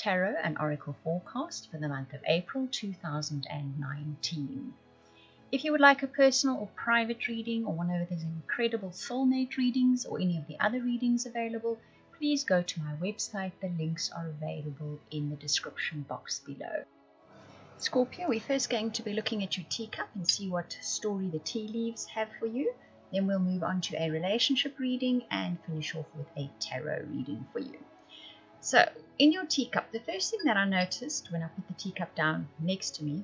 Tarot and Oracle forecast for the month of April 2019. If you would like a personal or private reading, or one of those incredible soulmate readings, or any of the other readings available, please go to my website. The links are available in the description box below. Scorpio, we're first going to be looking at your teacup and see what story the tea leaves have for you. Then we'll move on to a relationship reading and finish off with a tarot reading for you. So, in your teacup, the first thing that I noticed when I put the teacup down next to me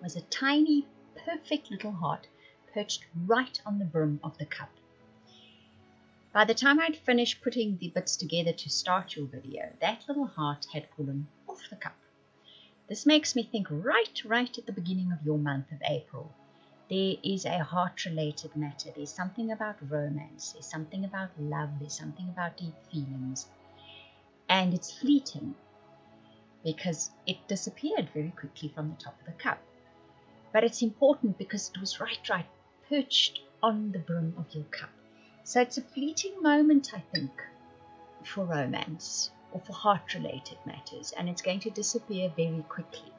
was a tiny, perfect little heart perched right on the brim of the cup. By the time I'd finished putting the bits together to start your video, that little heart had fallen off the cup. This makes me think right at the beginning of your month of April. There is a heart-related matter. There's something about romance. There's something about love. There's something about deep feelings. And it's fleeting because it disappeared very quickly from the top of the cup. But it's important because it was right perched on the brim of your cup. So it's a fleeting moment, I think, for romance or for heart-related matters. And it's going to disappear very quickly.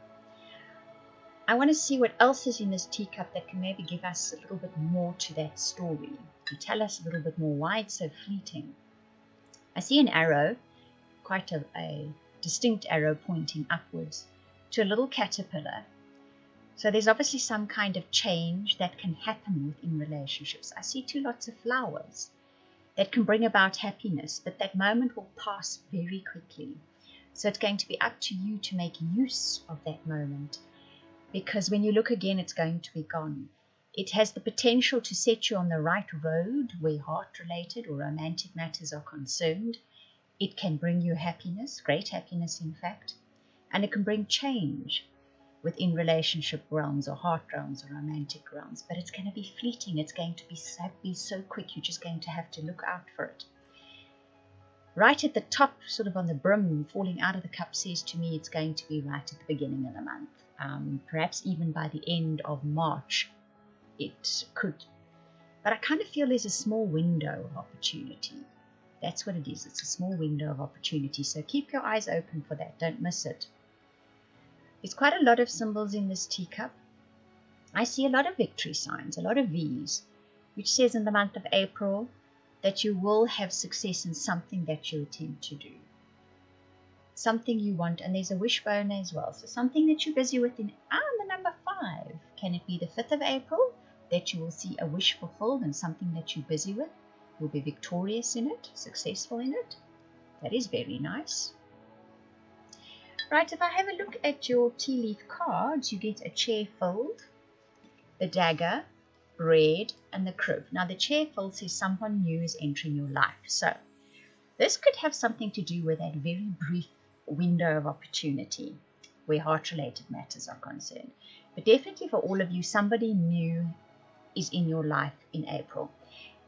I want to see what else is in this teacup that can maybe give us a little bit more to that story, to tell us a little bit more why it's so fleeting. I see an arrow, quite a distinct arrow pointing upwards to a little caterpillar. So there's obviously some kind of change that can happen within relationships. I see lots of flowers that can bring about happiness, but that moment will pass very quickly. So it's going to be up to you to make use of that moment. Because when you look again, it's going to be gone. It has the potential to set you on the right road where heart-related or romantic matters are concerned. It can bring you happiness, great happiness in fact, and it can bring change within relationship realms or heart realms or romantic realms. But it's going to be fleeting. It's going to be so quick. You're just going to have to look out for it. Right at the top, sort of on the brim, falling out of the cup, says to me it's going to be right at the beginning of the month. Perhaps even by the end of March it could. But I kind of feel there's a small window of opportunity. That's what it is. It's a small window of opportunity. So keep your eyes open for that. Don't miss it. There's quite a lot of symbols in this teacup. I see a lot of victory signs, a lot of V's, which says in the month of April that you will have success in something that you attempt to do. Something you want, and there's a wishbone as well. So something that you're busy with in the number 5. Can it be the 5th of April that you will see a wish fulfilled and something that you're busy with? You'll be victorious in it, successful in it. That is very nice. Right, if I have a look at your tea leaf cards, you get a chair filled, the dagger, bread, and the crib. Now the chair filled says someone new is entering your life. So this could have something to do with that very brief window of opportunity where heart-related matters are concerned. But definitely for all of you, somebody new is in your life in April.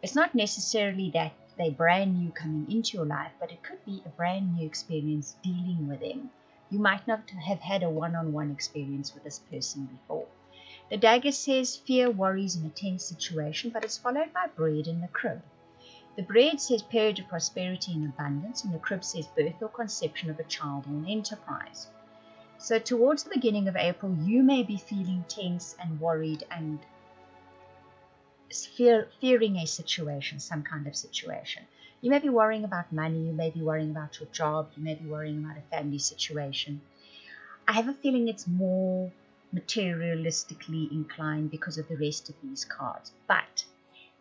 It's not necessarily that they're brand new coming into your life, but it could be a brand new experience dealing with them. You might not have had a one-on-one experience with this person before. The dagger says fear, worries, and a tense situation, but it's followed by bread in the crib. The bread says period of prosperity and abundance, and the crib says birth or conception of a child or an enterprise. So towards the beginning of April, you may be feeling tense and worried and fearing a situation, some kind of situation. You may be worrying about money, you may be worrying about your job, you may be worrying about a family situation. I have a feeling it's more materialistically inclined because of the rest of these cards. But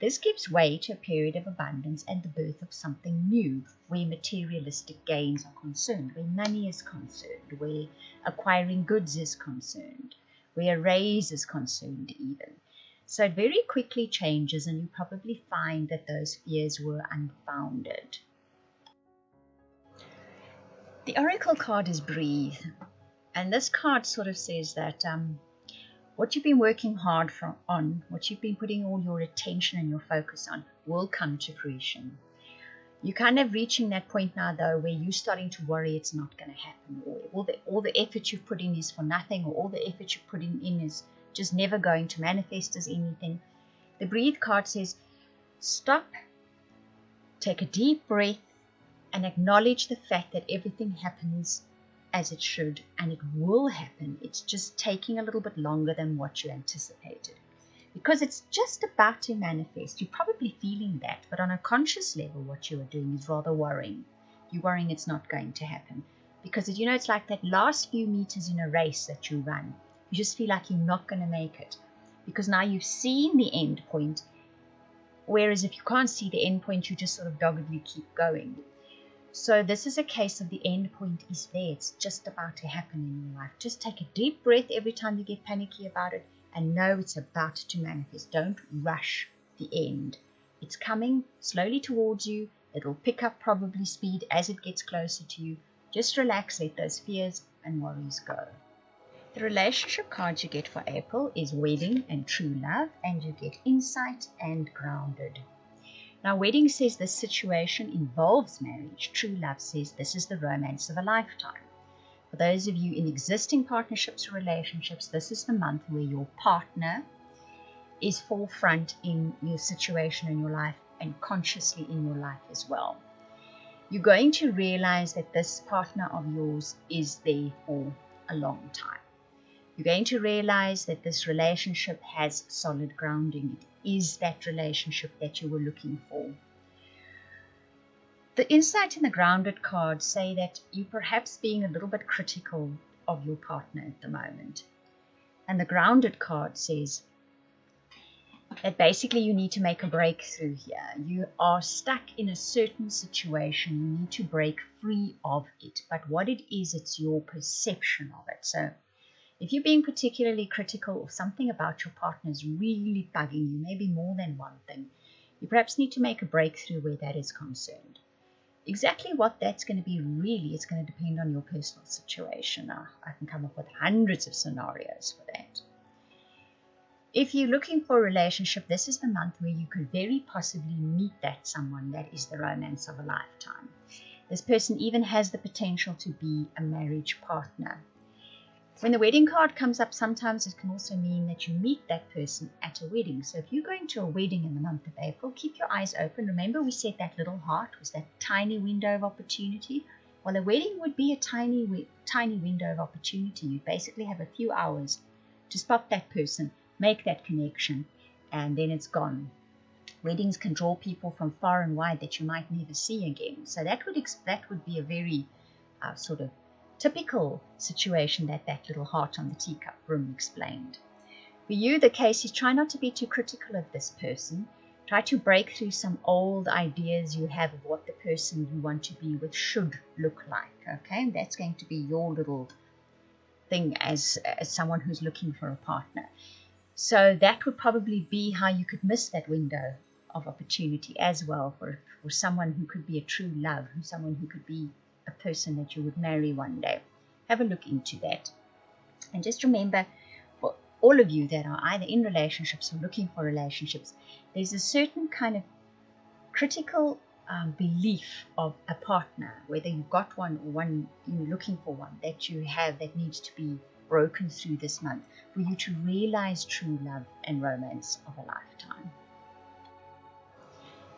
this gives way to a period of abundance and the birth of something new, where materialistic gains are concerned, where money is concerned, where acquiring goods is concerned, where a raise is concerned even. So it very quickly changes, and you probably find that those fears were unfounded. The oracle card is breathe, and this card sort of says that what you've been working hard on, what you've been putting all your attention and your focus on, will come to fruition. You're kind of reaching that point now, though, where you're starting to worry it's not going to happen, or all the effort you've put in is for nothing, or all the effort you're putting in is just never going to manifest as anything. The breathe card says, stop, take a deep breath, and acknowledge the fact that everything happens as it should, and it will happen. It's just taking a little bit longer than what you anticipated. Because it's just about to manifest. You're probably feeling that, but on a conscious level, what you are doing is rather worrying. You're worrying it's not going to happen. Because, it's like that last few meters in a race that you run. You just feel like you're not going to make it. Because now you've seen the end point. Whereas if you can't see the end point, you just sort of doggedly keep going. So this is a case of the end point is there. It's just about to happen in your life. Just take a deep breath every time you get panicky about it. And know it's about to manifest. Don't rush the end. It's coming slowly towards you. It'll pick up probably speed as it gets closer to you. Just relax, let those fears and worries go. The relationship cards you get for April is Wedding and True Love, and you get Insight and Grounded. Now, Wedding says this situation involves marriage. True Love says this is the romance of a lifetime. For those of you in existing partnerships or relationships, this is the month where your partner is forefront in your situation in your life and consciously in your life as well. You're going to realize that this partner of yours is there for a long time. You're going to realize that this relationship has solid grounding. It is that relationship that you were looking for. The Insight and the Grounded cards say that you're perhaps being a little bit critical of your partner at the moment. And the Grounded card says that basically you need to make a breakthrough here. You are stuck in a certain situation. You need to break free of it. But what it is, it's your perception of it. So if you're being particularly critical of something about your partner is really bugging you, maybe more than one thing, you perhaps need to make a breakthrough where that is concerned. Exactly what that's going to be really is going to depend on your personal situation. Now, I can come up with hundreds of scenarios for that. If you're looking for a relationship, this is the month where you could very possibly meet that someone that is the romance of a lifetime. This person even has the potential to be a marriage partner. When the wedding card comes up, sometimes it can also mean that you meet that person at a wedding. So if you're going to a wedding in the month of April, keep your eyes open. Remember we said that little heart was that tiny window of opportunity? Well, a wedding would be a tiny window of opportunity. You basically have a few hours to spot that person, make that connection, and then it's gone. Weddings can draw people from far and wide that you might never see again. So that would be a very sort of typical situation that little heart on the teacup room explained. For you, the case is try not to be too critical of this person. Try to break through some old ideas you have of what the person you want to be with should look like. Okay, and that's going to be your little thing as someone who's looking for a partner. So that would probably be how you could miss that window of opportunity as well for someone who could be a true love, someone who could be a person that you would marry one day. Have a look into that. And just remember, for all of you that are either in relationships or looking for relationships, there's a certain kind of critical belief of a partner, whether you've got one or one you're looking for one, that you have that needs to be broken through this month for you to realize true love and romance of a lifetime.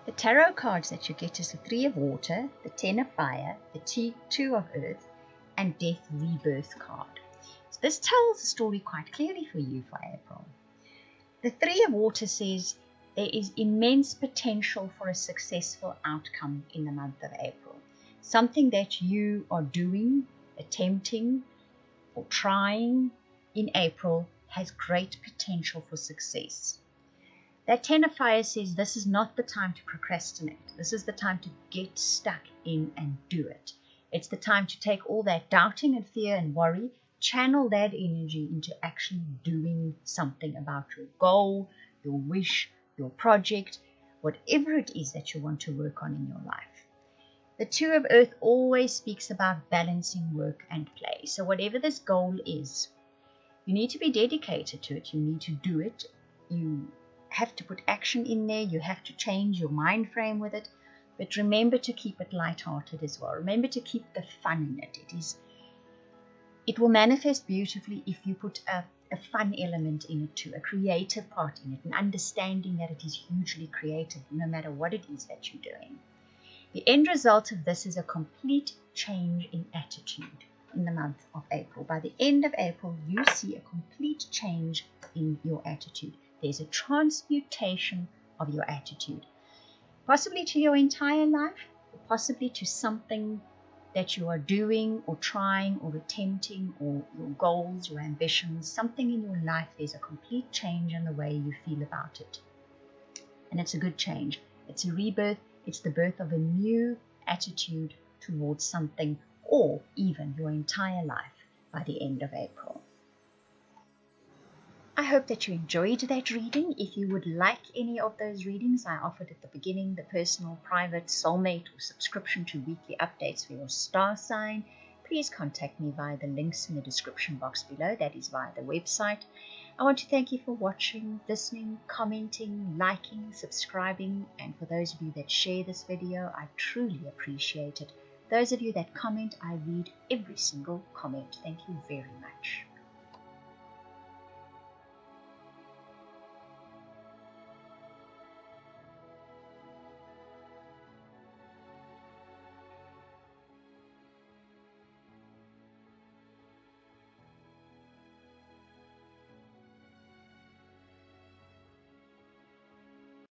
The tarot cards that you get is the Three of Water, the Ten of Fire, the Two of Earth, and Death Rebirth card. So this tells the story quite clearly for you for April. The Three of Water says there is immense potential for a successful outcome in the month of April. Something that you are doing, attempting, or trying in April has great potential for success. That Ten of Fire says this is not the time to procrastinate. This is the time to get stuck in and do it. It's the time to take all that doubting and fear and worry, channel that energy into actually doing something about your goal, your wish, your project, whatever it is that you want to work on in your life. The Two of Earth always speaks about balancing work and play. So whatever this goal is, you need to be dedicated to it. You need to do it. You have to put action in there. You have to change your mind frame with it. But remember to keep it lighthearted as well. Remember to keep the fun in it. It will manifest beautifully if you put a fun element in it too, a creative part in it, an understanding that it is hugely creative no matter what it is that you're doing. The end result of this is a complete change in attitude. in the month of April. By the end of April, you see a complete change in your attitude. There's a transmutation of your attitude, possibly to your entire life, or possibly to something that you are doing or trying or attempting, or your goals, your ambitions, something in your life. There's a complete change in the way you feel about it. And it's a good change. It's a rebirth. It's the birth of a new attitude towards something, or even your entire life by the end of April. I hope that you enjoyed that reading. If you would like any of those readings I offered at the beginning, the personal, private, soulmate, or subscription to weekly updates for your star sign, please contact me via the links in the description box below. That is via the website. I want to thank you for watching, listening, commenting, liking, subscribing, and for those of you that share this video, I truly appreciate it. Those of you that comment, I read every single comment. Thank you very much.